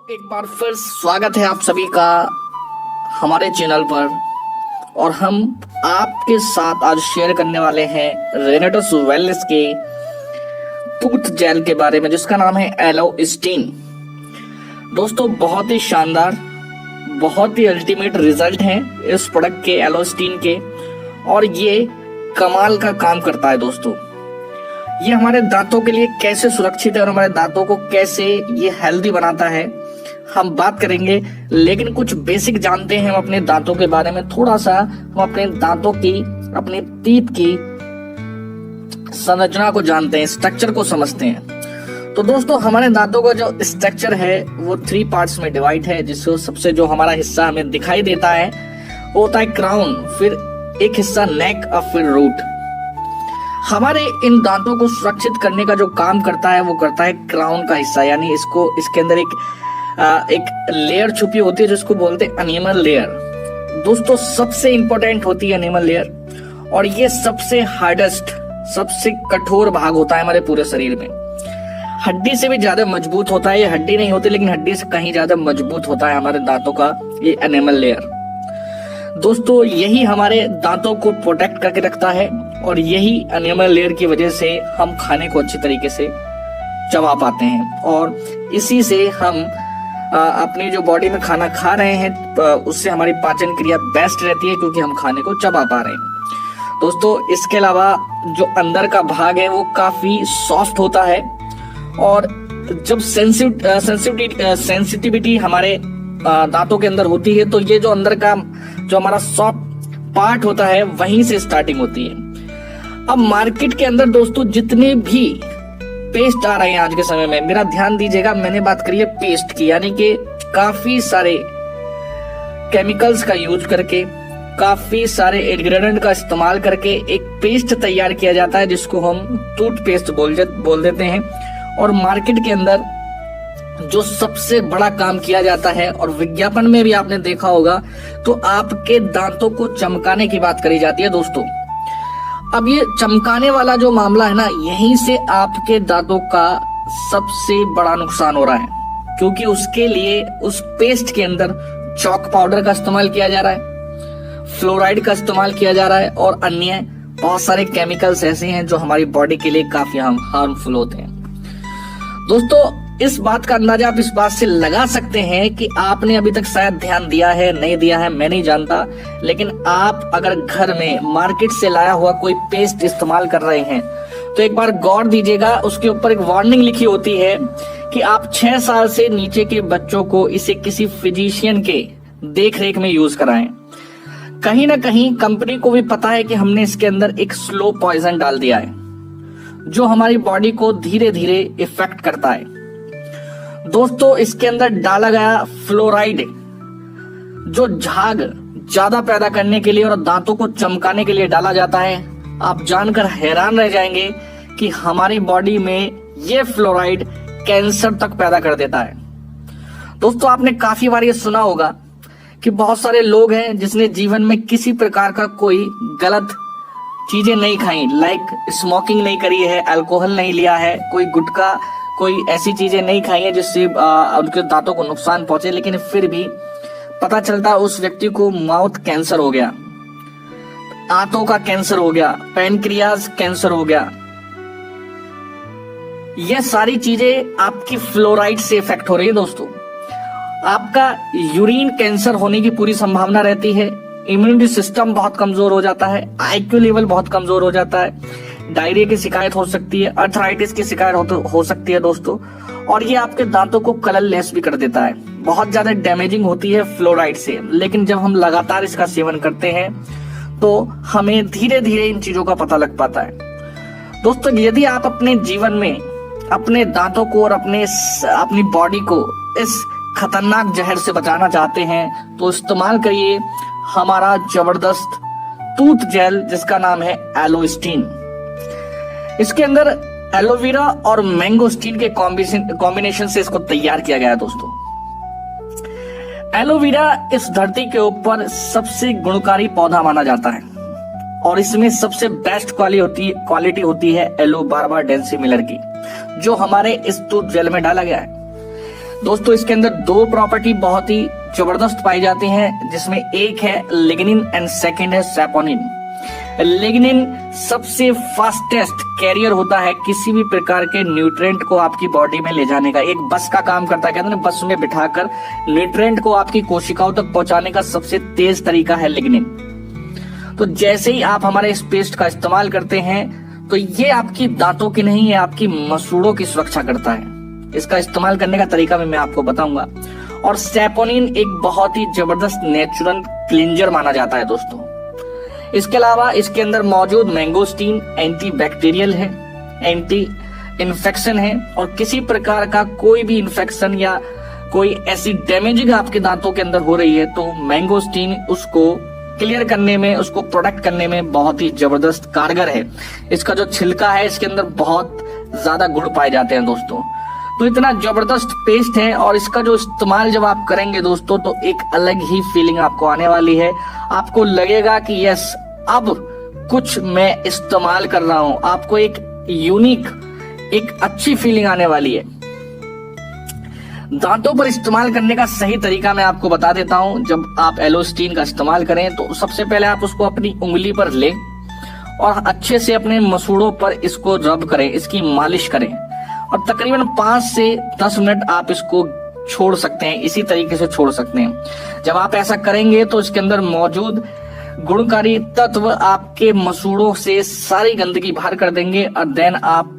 एक बार फिर स्वागत है आप सभी का हमारे चैनल पर। और हम आपके साथ आज शेयर करने वाले हैं रेनेटस वेलनेस के टूथ जेल के बारे में, जिसका नाम है एलोस्टीन। दोस्तों, बहुत ही शानदार, बहुत ही अल्टीमेट रिजल्ट हैं इस प्रोडक्ट के, एलोस्टीन के, और ये कमाल का काम करता है। दोस्तों, ये हमारे दांतों के लिए कैसे सुरक्षित है और हमारे दांतों को कैसे ये हेल्दी बनाता है हम बात करेंगे। लेकिन कुछ बेसिक जानते हैं हम अपने दांतों के बारे में, थोड़ा सा हम अपने दांतों की, अपने टीथ की संरचना को जानते हैं, स्ट्रक्चर को समझते हैं। तो दोस्तों, हमारे दांतों का जो स्ट्रक्चर है वो 3 पार्ट्स में डिवाइड है, जिसको सबसे जो हमारा हिस्सा हमें दिखाई देता है वो होता है क्राउन, फिर एक हिस्सा नेक और फिर रूट। हमारे इन दांतों को सुरक्षित करने का जो काम करता है वो करता है क्राउन का हिस्सा, यानी इसके अंदर एक लेयर छुपी होती है जिसको बोलते हैं एनिमल लेयर। दोस्तों, सबसे इंपॉर्टेंट होती है एनिमल लेयर, और ये सबसे हार्डेस्ट, सबसे कठोर भाग होता है हमारे पूरे शरीर में। हड्डी से भी ज्यादा मजबूत होता है, ये हड्डी नहीं होती लेकिन हड्डी से कहीं ज्यादा मजबूत होता है हमारे दांतों का ये एनिमल लेयर। दोस्तों, यही हमारे दांतों को प्रोटेक्ट करके रखता है, और यही एनिमल लेयर की वजह से हम खाने को अच्छी तरीके से चबा पाते हैं, और इसी से हम अपनी जो बॉडी में खाना खा रहे हैं उससे हमारी पाचन क्रिया बेस्ट रहती है, क्योंकि हम खाने को चबा पा रहे हैं। दोस्तों, इसके अलावा जो अंदर का भाग है वो काफी सॉफ्ट होता है, और जब सेंसिटिविटी हमारे दांतों के अंदर होती है तो ये जो अंदर का जो हमारा सॉफ्ट पार्ट होता है वहीं से स्टार्टिंग होती है। अब मार्केट के अंदर दोस्तों जितने भी पेस्ट आ रहे हैं आज के समय में, मेरा ध्यान दीजिएगा, मैंने बात करी है पेस्ट की, यानी कि काफी सारे केमिकल्स का यूज करके, काफी सारे इंग्रेडिएंट का इस्तेमाल करके एक पेस्ट तैयार किया जाता है जिसको हम टूथपेस्ट बोल देते हैं। और मार्केट के अंदर जो सबसे बड़ा काम किया जाता है, और विज्ञापन में भी आपने देखा होगा, तो आपके दांतों को चमकाने की बात करी जाती है। दोस्तों, अब ये चमकाने वाला जो मामला है ना, यहीं से आपके दांतों का सबसे बड़ा नुकसान हो रहा है, क्योंकि उसके लिए उस पेस्ट के अंदर चॉक पाउडर का इस्तेमाल किया जा रहा है, फ्लोराइड का इस्तेमाल किया जा रहा है, और अन्य बहुत सारे केमिकल्स ऐसे हैं जो हमारी बॉडी के लिए काफी हार्मफुल होते हैं। दोस्तों, इस बात का अंदाजा आप इस बात से लगा सकते हैं कि आपने अभी तक शायद ध्यान दिया है, नहीं दिया है, मैं नहीं जानता, लेकिन आप अगर घर में मार्केट से लाया हुआ कोई पेस्ट इस्तेमाल कर रहे हैं तो एक बार गौर दीजिएगा, उसके ऊपर एक वार्निंग लिखी होती है कि आप 6 साल से नीचे के बच्चों को इसे किसी फिजिशियन के देखरेख में यूज कराएं। कहीं ना कहीं कंपनी को भी पता है कि हमने इसके अंदर एक स्लो पॉइजन डाल दिया है जो हमारी बॉडी को धीरे धीरे इफेक्ट करता है। दोस्तों, इसके अंदर डाला गया फ्लोराइड जो झाग ज्यादा पैदा करने के लिए और दांतों को चमकाने के लिए डाला जाता है। आप जानकर हैरान रह जाएंगे कि हमारी बॉडी में ये फ्लोराइड कैंसर तक पैदा कर देता है। दोस्तों, आपने काफी बार ये सुना होगा कि बहुत सारे लोग हैं जिसने जीवन में किसी प्रकार का कोई गलत चीजें नहीं खाई, लाइक स्मोकिंग नहीं करी है, अल्कोहल नहीं लिया है, कोई गुटखा, कोई ऐसी चीजें नहीं खाई है जिससे उनके दांतों को नुकसान पहुंचे, लेकिन फिर भी पता चलता उस व्यक्ति को माउथ कैंसर हो गया, आंतों का कैंसर हो गया, पैनक्रियाज कैंसर हो गया। ये सारी चीजें आपकी फ्लोराइड से इफेक्ट हो रही है। दोस्तों, आपका यूरिन कैंसर होने की पूरी संभावना रहती है, इम्यूनिटी सिस्टम बहुत कमजोर हो जाता है, आईक्यू लेवल बहुत कमजोर हो जाता है, डायरिया की शिकायत हो सकती है, अर्थराइटिस की शिकायत हो सकती है। दोस्तों, और ये आपके दांतों को कलरलेस भी कर देता है, बहुत ज्यादा डैमेजिंग होती है फ्लोराइड से। लेकिन जब हम लगातार इसका सेवन करते हैं तो हमें धीरे धीरे इन चीजों का पता लग पाता है। दोस्तों, यदि आप अपने जीवन में अपने दांतों को और अपनी बॉडी को इस खतरनाक जहर से बचाना चाहते हैं तो इस्तेमाल करिए हमारा जबरदस्त टूथ जेल, जिसका नाम है एलोस्टीन। इसके अंदर एलोवेरा और मैंगोस्टीन के कॉम्बिनेशन से इसको तैयार किया गया है। दोस्तों, एलोवेरा इस धरती के ऊपर सबसे गुणकारी पौधा माना जाता है, और इसमें सबसे बेस्ट क्वालिटी होती है एलो बारबा डेंसी मिलर की, जो हमारे इस टूथ जेल में डाला गया है। दोस्तों इसके अंदर दो प्रॉपर्टी बहुत ही जबरदस्त पाई जाती हैं, जिसमें एक है लिग्निन एंड सेकंड है सैपोनिन। लिग्निन सबसे फास्टेस्ट कैरियर होता है किसी भी प्रकार के न्यूट्रिएंट को आपकी बॉडी में ले जाने का, एक बस का काम करता है। कहते हैं ना, बस में बिठाकर न्यूट्रिएंट को आपकी कोशिकाओं तक पहुंचाने का सबसे तेज तरीका है लिग्निन। तो जैसे ही आप हमारे इस पेस्ट का इस्तेमाल करते हैं तो ये आपकी दांतों की नहीं, है आपकी मसूड़ों की सुरक्षा करता है। इसका इस्तेमाल करने का तरीका भी मैं आपको बताऊंगा। और सैपोनिन एक बहुत ही जबरदस्त नेचुरल क्लींजर माना जाता है दोस्तों। इसके अलावा इसके अंदर मौजूद मैंगोस्टीन एंटी बैक्टीरियल है, एंटी इन्फेक्शन है, और किसी प्रकार का कोई भी इन्फेक्शन या कोई ऐसी डैमेजिंग आपके दांतों के अंदर हो रही है तो मैंगोस्टीन उसको क्लियर करने में, उसको प्रोटेक्ट करने में बहुत ही जबरदस्त कारगर है। इसका जो छिलका है इसके अंदर बहुत ज्यादा गुण पाए जाते हैं दोस्तों। तो इतना जबरदस्त पेस्ट है, और इसका जो इस्तेमाल जब आप करेंगे दोस्तों तो एक अलग ही फीलिंग आपको आने वाली है। आपको लगेगा कि यस, अब कुछ मैं इस्तेमाल कर रहा हूं। आपको एक यूनिक, एक अच्छी फीलिंग आने वाली है। दांतों पर इस्तेमाल करने का सही तरीका मैं आपको बता देता हूं। जब आप एलोस्टीन का इस्तेमाल करें तो सबसे पहले आप उसको अपनी उंगली पर लें और अच्छे से अपने मसूड़ों पर इसको रब करें, इसकी मालिश करें, और तकरीबन 5 से 10 मिनट आप इसको छोड़ सकते हैं, इसी तरीके से छोड़ सकते हैं। जब आप ऐसा करेंगे तो इसके अंदर मौजूद गुणकारी तत्व आपके मसूड़ों से सारी गंदगी बाहर कर देंगे, और देन आप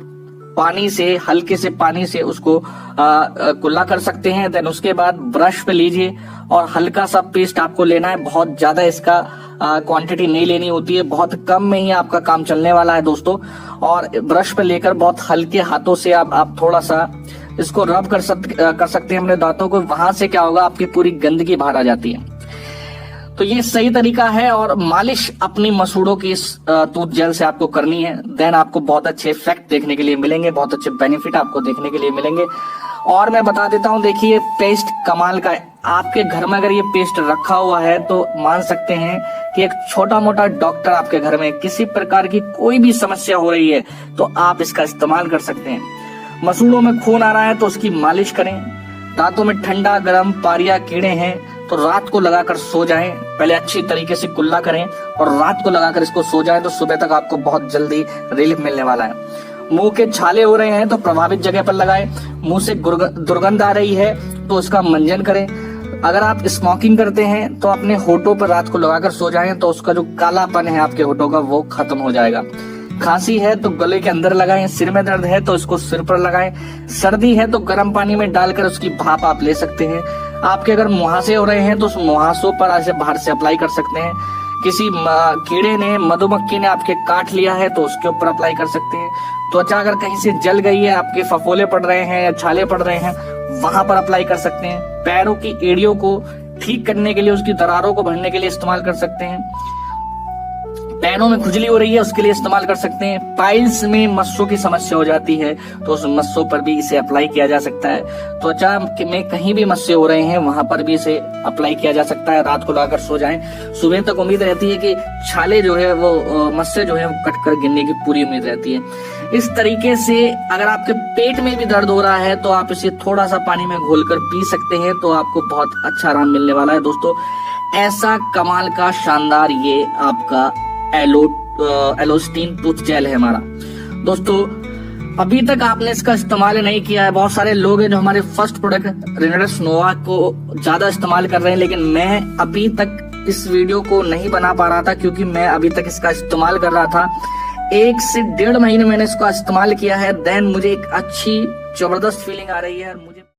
पानी से, हल्के से पानी से उसको कुल्ला कर सकते हैं। देन उसके बाद ब्रश पे लीजिए और हल्का सा पेस्ट आपको लेना है। बहुत ज्यादा इसका क्वांटिटी नहीं लेनी होती है, बहुत कम में ही आपका काम चलने वाला है दोस्तों। और ब्रश पे लेकर बहुत हल्के हाथों से आप थोड़ा सा इसको रब कर सकते हैं अपने दांतों को। वहां से क्या होगा, आपकी पूरी गंदगी बाहर आ जाती है। तो ये सही तरीका है, और मालिश अपनी मसूड़ों की इस टूथ जेल से आपको करनी है। देन आपको बहुत अच्छे इफेक्ट देखने के लिए मिलेंगे, बहुत अच्छे बेनिफिट आपको देखने के लिए मिलेंगे। और मैं बता देता हूं, देखिए पेस्ट कमाल का है। आपके घर में अगर ये पेस्ट रखा हुआ है तो मान सकते हैं कि एक छोटा मोटा डॉक्टर आपके घर में, किसी प्रकार की कोई भी समस्या हो रही है तो आप इसका इस्तेमाल कर सकते हैं। मसूड़ों में खून आ रहा है तो उसकी मालिश करें। दांतों में ठंडा, गर्म, पारिया, कीड़े हैं तो रात को लगाकर सो जाएं। पहले अच्छी तरीके से कुल्ला करें और रात को लगाकर इसको सो जाएं तो सुबह तक आपको बहुत जल्दी रिलीफ मिलने वाला है। मुंह के छाले हो रहे हैं तो प्रभावित जगह पर लगाएं। मुंह से दुर्गंध आ रही है तो उसका मंजन करें। अगर आप स्मोकिंग करते हैं तो अपने होठों पर रात को लगाकर सो जाएं तो उसका जो कालापन है आपके होठों का वो खत्म हो जाएगा। खांसी है तो गले के अंदर लगाएं। सिर में दर्द है तो इसको सिर पर लगाएं। सर्दी है तो गर्म पानी में डालकर उसकी भाप आप ले सकते हैं। आपके अगर मुहासे हो रहे हैं तो उस मुहासों पर ऐसे बाहर से अप्लाई कर सकते हैं। किसी कीड़े ने, मधुमक्खी ने आपके काट लिया है तो उसके ऊपर अप्लाई कर सकते हैं। त्वचा अगर कहीं से जल गई है, आपके फफोले पड़ रहे हैं या छाले पड़ रहे हैं, वहां पर अप्लाई कर सकते हैं। पैरों की एड़ियों को ठीक करने के लिए, उसकी दरारों को भरने के लिए इस्तेमाल कर सकते हैं। पैरों में खुजली हो रही है उसके लिए इस्तेमाल कर सकते हैं। पाइल्स में मस्सों की समस्या हो जाती है तो उस मस्सों पर भी इसे अप्लाई किया जा सकता है। त्वचा में कहीं भी मस्से हो रहे हैं वहां पर भी इसे अप्लाई किया जा सकता है। रात को लगाकर सो जाएं। सुबह तक उम्मीद रहती है कि छाले जो है वो, मस्से जो है वो कट कर गिरने की पूरी उम्मीद रहती है। इस तरीके से अगर आपके पेट में भी दर्द हो रहा है तो आप इसे थोड़ा सा पानी में घोलकर पी सकते हैं तो आपको बहुत अच्छा आराम मिलने वाला है दोस्तों। ऐसा कमाल का शानदार ये आपका एलोस्टीन टूथ जेल है हमारा दोस्तों। अभी तक आपने इसका इस्तेमाल नहीं किया है। बहुत सारे लोग हैं जो हमारे फर्स्ट प्रोडक्ट रिनोडेक्स नोवा को ज्यादा इस्तेमाल कर रहे हैं, लेकिन मैं अभी तक इस वीडियो को नहीं बना पा रहा था क्योंकि मैं अभी तक इसका इस्तेमाल कर रहा था। 1 से 1.5 महीने मैंने इसका इस्तेमाल किया है। देन मुझे एक अच्छी जबरदस्त फीलिंग आ रही है। मुझे